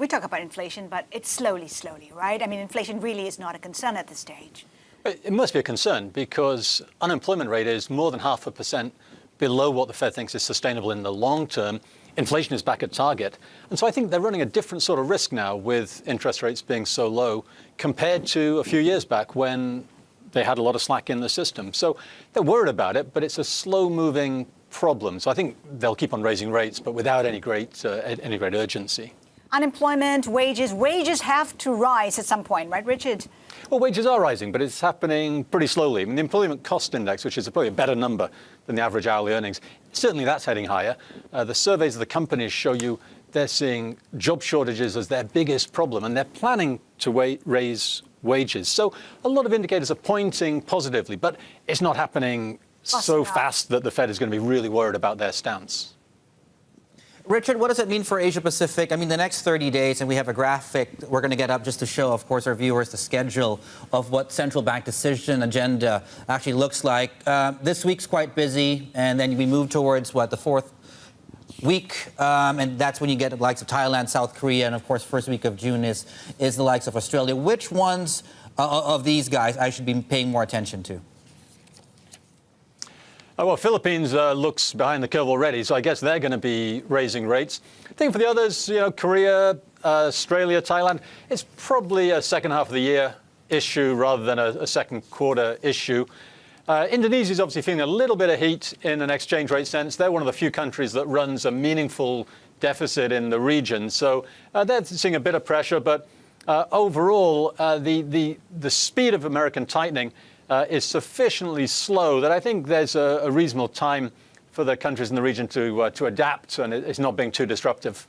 talk about inflation, but it's slowly, right? I mean, inflation really is not a concern at this stage. It must be a concern because unemployment rate is more than 0.5% below what the Fed thinks is sustainable in the long term. Inflation is back at target. And so I think they're running a different sort of risk now with interest rates being so low compared to a few years back when they had a lot of slack in the system. So they're worried about it, but it's a slow-moving problem. So I think they'll keep on raising rates, but without any great urgency. Unemployment, wages have to rise at some point, right, Richard? Well, wages are rising, but it's happening pretty slowly. I mean, the employment cost index, which is probably a better number than the average hourly earnings, certainly that's heading higher. The surveys of the companies show you they're seeing job shortages as their biggest problem, and they're planning to raise wages. So a lot of indicators are pointing positively, but it's not happening so fast that the Fed is going to be really worried about their stance. Richard, what does it mean for Asia Pacific? I mean, the next 30 days, and we have a graphic we're going to get up just to show, of course, our viewers the schedule of what central bank decision agenda actually looks like. This week's quite busy, and then we move towards, what, the fourth week, and that's when you get the likes of Thailand, South Korea, and, of course, first week of June is the likes of Australia. Which ones of these guys I should be paying more attention to? Well, Philippines looks behind the curve already, so I guess they're going to be raising rates. I think for the others, you know, Korea, Australia, Thailand, it's probably a second half of the year issue rather than a second quarter issue. Indonesia is obviously feeling a little bit of heat in an exchange rate sense. They're one of the few countries that runs a meaningful deficit in the region, so they're seeing a bit of pressure. But overall, the speed of American tightening is sufficiently slow that I think there's a reasonable time for the countries in the region to adapt, and it's not being too disruptive.